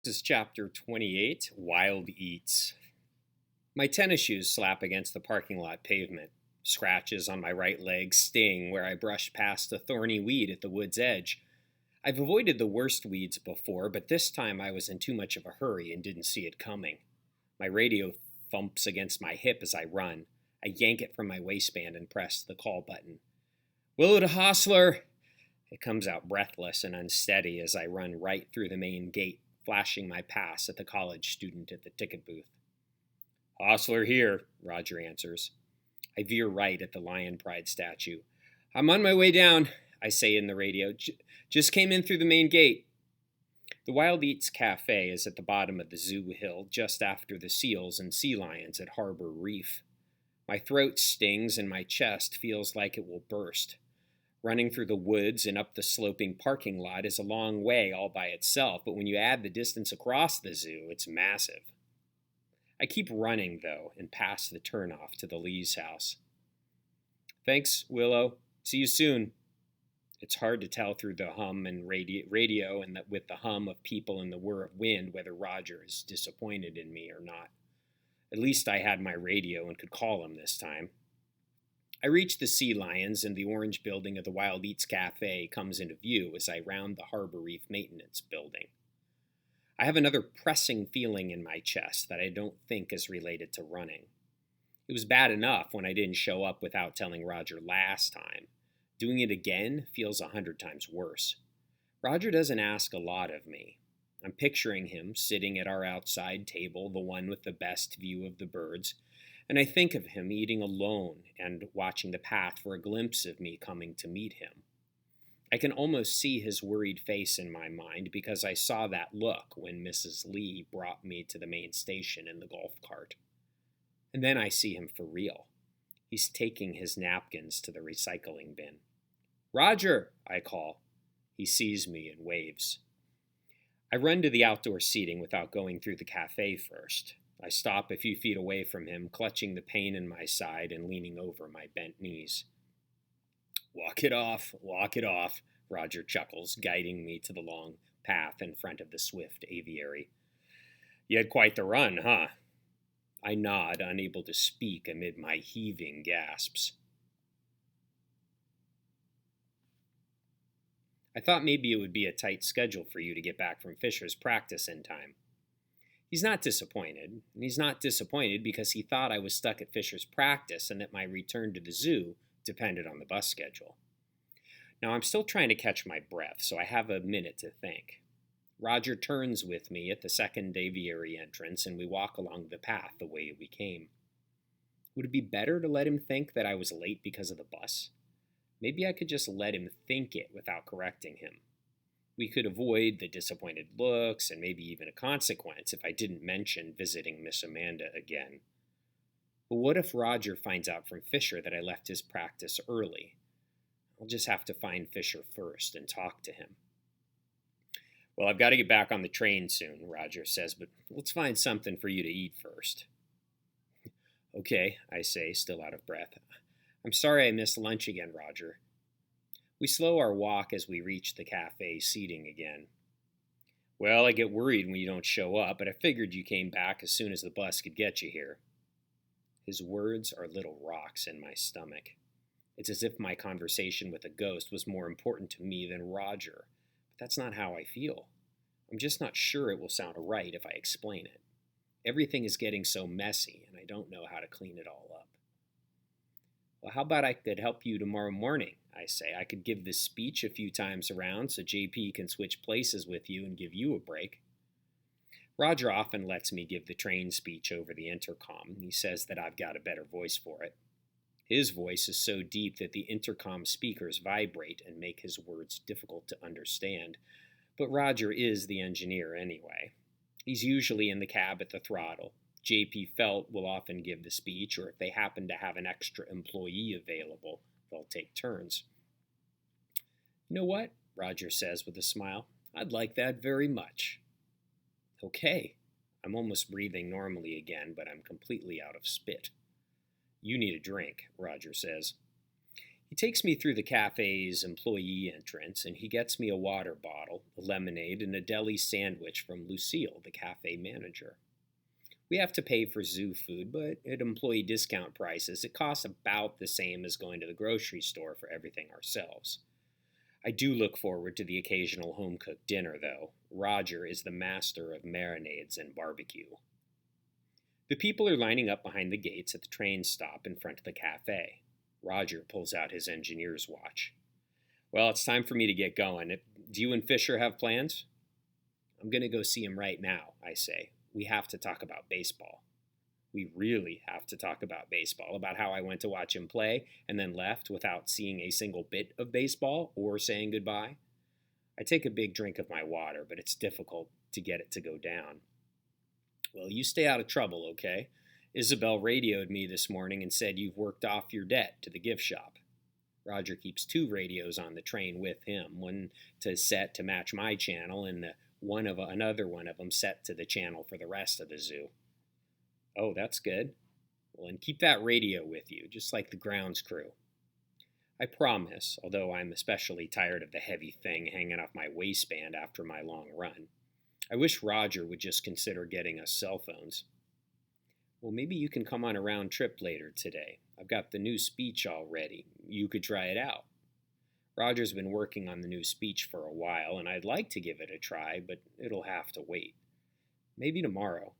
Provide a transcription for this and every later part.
This is chapter 28, Wild Eats. My tennis shoes slap against the parking lot pavement. Scratches on my right leg sting where I brush past a thorny weed at the wood's edge. I've avoided the worst weeds before, but this time I was in too much of a hurry and didn't see it coming. My radio thumps against my hip as I run. I yank it from my waistband and press the call button. Willow to Hostler! It comes out breathless and unsteady as I run right through the main gate, flashing my pass at the college student at the ticket booth. Hostler here, Roger answers. I veer right at the Lion Pride statue. I'm on my way down, I say in the radio. Just came in through the main gate. The Wild Eats Cafe is at the bottom of the zoo hill, just after the seals and sea lions at Harbor Reef. My throat stings and my chest feels like it will burst. Running through the woods and up the sloping parking lot is a long way all by itself, but when you add the distance across the zoo, it's massive. I keep running, though, and pass the turnoff to the Lee's house. Thanks, Willow. See you soon. It's hard to tell through the hum and radio and with the hum of people and the whir of wind whether Roger is disappointed in me or not. At least I had my radio and could call him this time. I reach the sea lions and the orange building of the Wild Eats Cafe comes into view as I round the Harbor Reef Maintenance Building. I have another pressing feeling in my chest that I don't think is related to running. It was bad enough when I didn't show up without telling Roger last time. Doing it again feels 100 times worse. Roger doesn't ask a lot of me. I'm picturing him sitting at our outside table, the one with the best view of the birds, and I think of him eating alone and watching the path for a glimpse of me coming to meet him. I can almost see his worried face in my mind because I saw that look when Mrs. Lee brought me to the main station in the golf cart. And then I see him for real. He's taking his napkins to the recycling bin. Roger, I call. He sees me and waves. I run to the outdoor seating without going through the cafe first. I stop a few feet away from him, clutching the pain in my side and leaning over my bent knees. Walk it off, Roger chuckles, guiding me to the long path in front of the swift aviary. You had quite the run, huh? I nod, unable to speak amid my heaving gasps. I thought maybe it would be a tight schedule for you to get back from Fisher's practice in time. He's not disappointed, and he's not disappointed because he thought I was stuck at Fisher's practice and that my return to the zoo depended on the bus schedule. Now, I'm still trying to catch my breath, so I have a minute to think. Roger turns with me at the second aviary entrance, and we walk along the path the way we came. Would it be better to let him think that I was late because of the bus? Maybe I could just let him think it without correcting him. We could avoid the disappointed looks and maybe even a consequence if I didn't mention visiting Miss Amanda again. But what if Roger finds out from Fisher that I left his practice early? I'll just have to find Fisher first and talk to him. Well, I've got to get back on the train soon, Roger says, but let's find something for you to eat first. Okay, I say, still out of breath. I'm sorry I missed lunch again, Roger. We slow our walk as we reach the cafe seating again. Well, I get worried when you don't show up, but I figured you came back as soon as the bus could get you here. His words are little rocks in my stomach. It's as if my conversation with a ghost was more important to me than Roger. But that's not how I feel. I'm just not sure it will sound right if I explain it. Everything is getting so messy, and I don't know how to clean it all up. Well, how about I could help you tomorrow morning, I say. I could give this speech a few times around so JP can switch places with you and give you a break. Roger often lets me give the train speech over the intercom. He says that I've got a better voice for it. His voice is so deep that the intercom speakers vibrate and make his words difficult to understand. But Roger is the engineer anyway. He's usually in the cab at the throttle. J.P. Felt will often give the speech, or if they happen to have an extra employee available, they'll take turns. You know what? Roger says with a smile. I'd like that very much. Okay. I'm almost breathing normally again, but I'm completely out of spit. You need a drink, Roger says. He takes me through the cafe's employee entrance, and he gets me a water bottle, a lemonade, and a deli sandwich from Lucille, the cafe manager. We have to pay for zoo food, but at employee discount prices, it costs about the same as going to the grocery store for everything ourselves. I do look forward to the occasional home-cooked dinner, though. Roger is the master of marinades and barbecue. The people are lining up behind the gates at the train stop in front of the cafe. Roger pulls out his engineer's watch. Well, it's time for me to get going. Do you and Fisher have plans? I'm going to go see him right now, I say. We have to talk about baseball. We really have to talk about baseball, about how I went to watch him play and then left without seeing a single bit of baseball or saying goodbye. I take a big drink of my water, but it's difficult to get it to go down. Well, you stay out of trouble, okay? Isabel radioed me this morning and said you've worked off your debt to the gift shop. Roger keeps 2 radios on the train with him, one set to match my channel and another one of them set to the channel for the rest of the zoo. Oh, that's good. Well, and keep that radio with you, just like the grounds crew. I promise, although I'm especially tired of the heavy thing hanging off my waistband after my long run. I wish Roger would just consider getting us cell phones. Well, maybe you can come on a round trip later today. I've got the new speech all ready. You could try it out. Roger's been working on the new speech for a while, and I'd like to give it a try, but it'll have to wait. Maybe tomorrow.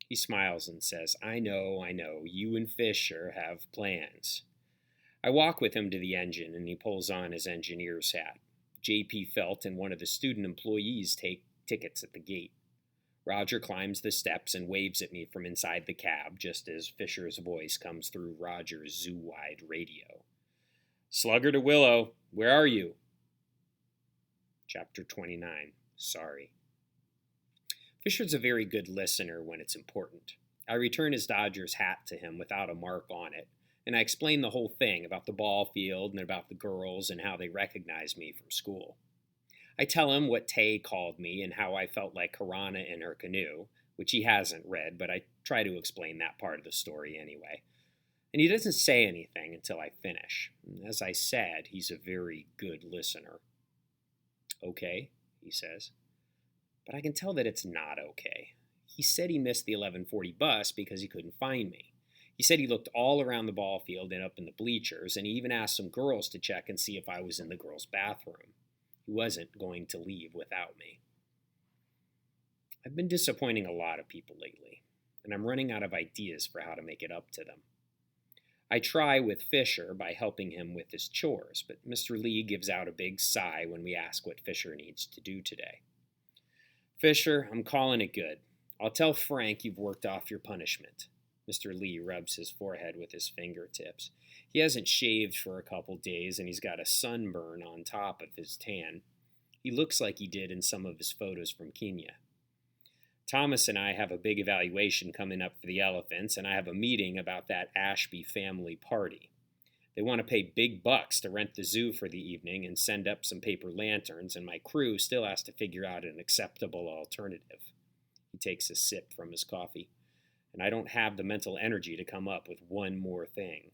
He smiles and says, I know, you and Fisher have plans. I walk with him to the engine, and he pulls on his engineer's hat. J.P. Felt and one of the student employees take tickets at the gate. Roger climbs the steps and waves at me from inside the cab just as Fisher's voice comes through Roger's zoo-wide radio. Slugger to Willow, where are you? Chapter 29. Sorry. Fisher's a very good listener when it's important. I return his Dodgers hat to him without a mark on it, and I explain the whole thing about the ball field and about the girls and how they recognize me from school. I tell him what Tay called me and how I felt like Karana in her canoe, which he hasn't read, but I try to explain that part of the story anyway. And he doesn't say anything until I finish. As I said, he's a very good listener. Okay, he says. But I can tell that it's not okay. He said he missed the 11:40 bus because he couldn't find me. He said he looked all around the ball field and up in the bleachers, and he even asked some girls to check and see if I was in the girls' bathroom. He wasn't going to leave without me. I've been disappointing a lot of people lately, and I'm running out of ideas for how to make it up to them. I try with Fisher by helping him with his chores, but Mr. Lee gives out a big sigh when we ask what Fisher needs to do today. Fisher, I'm calling it good. I'll tell Frank you've worked off your punishment. Mr. Lee rubs his forehead with his fingertips. He hasn't shaved for a couple days, and he's got a sunburn on top of his tan. He looks like he did in some of his photos from Kenya. Thomas and I have a big evaluation coming up for the elephants, and I have a meeting about that Ashby family party. They want to pay big bucks to rent the zoo for the evening and send up some paper lanterns, and my crew still has to figure out an acceptable alternative. He takes a sip from his coffee. And I don't have the mental energy to come up with one more thing.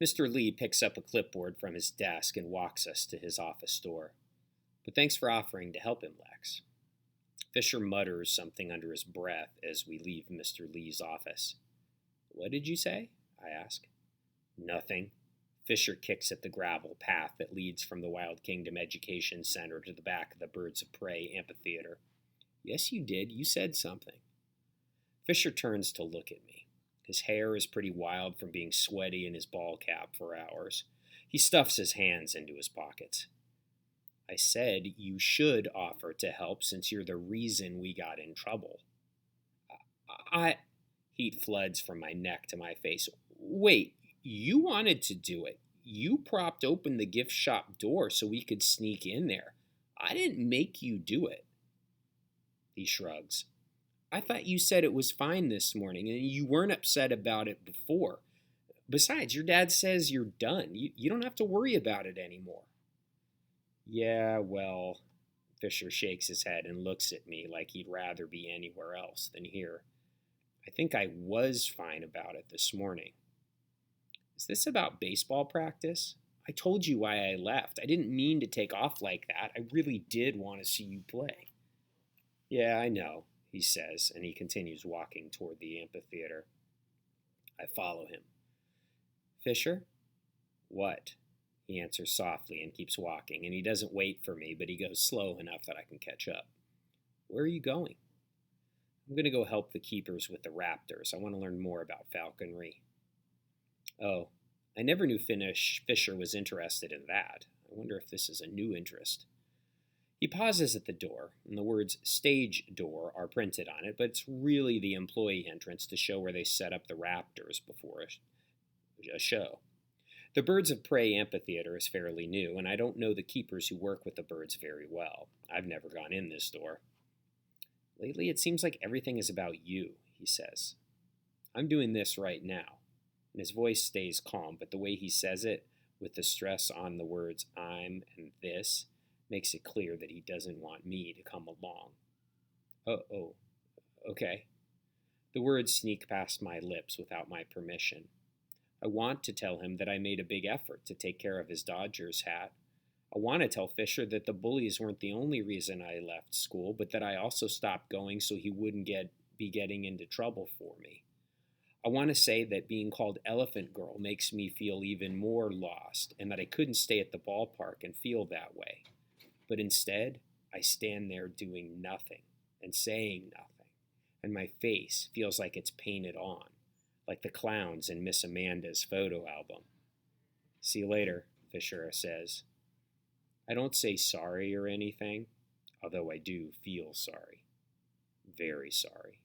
Mr. Lee picks up a clipboard from his desk and walks us to his office door. But thanks for offering to help him, Lex. Fisher mutters something under his breath as we leave Mr. Lee's office. What did you say? I ask. Nothing. Fisher kicks at the gravel path that leads from the Wild Kingdom Education Center to the back of the Birds of Prey amphitheater. Yes, you did. You said something. Fisher turns to look at me. His hair is pretty wild from being sweaty in his ball cap for hours. He stuffs his hands into his pockets. I said you should offer to help since you're the reason we got in trouble. Heat floods from my neck to my face. Wait, you wanted to do it. You propped open the gift shop door so we could sneak in there. I didn't make you do it. He shrugs. I thought you said it was fine this morning, and you weren't upset about it before. Besides, your dad says you're done. You don't have to worry about it anymore. Yeah, well, Fisher shakes his head and looks at me like he'd rather be anywhere else than here. I think I was fine about it this morning. Is this about baseball practice? I told you why I left. I didn't mean to take off like that. I really did want to see you play. Yeah, I know, he says, and he continues walking toward the amphitheater. I follow him. Fisher? What? He answers softly and keeps walking, and he doesn't wait for me, but he goes slow enough that I can catch up. Where are you going? I'm going to go help the keepers with the raptors. I want to learn more about falconry. Oh, I never knew Fisher was interested in that. I wonder if this is a new interest. He pauses at the door, and the words stage door are printed on it, but it's really the employee entrance to show where they set up the raptors before a show. The Birds of Prey amphitheater is fairly new, and I don't know the keepers who work with the birds very well. I've never gone in this door. Lately, it seems like everything is about you, he says. I'm doing this right now. And his voice stays calm, but the way he says it, with the stress on the words I'm and this, makes it clear that he doesn't want me to come along. Oh, okay. The words sneak past my lips without my permission. I want to tell him that I made a big effort to take care of his Dodgers hat. I want to tell Fisher that the bullies weren't the only reason I left school, but that I also stopped going so he wouldn't be getting into trouble for me. I want to say that being called Elephant Girl makes me feel even more lost, and that I couldn't stay at the ballpark and feel that way. But instead, I stand there doing nothing and saying nothing, and my face feels like it's painted on, like the clowns in Miss Amanda's photo album. See you later, Fisher says. I don't say sorry or anything, although I do feel sorry. Very sorry.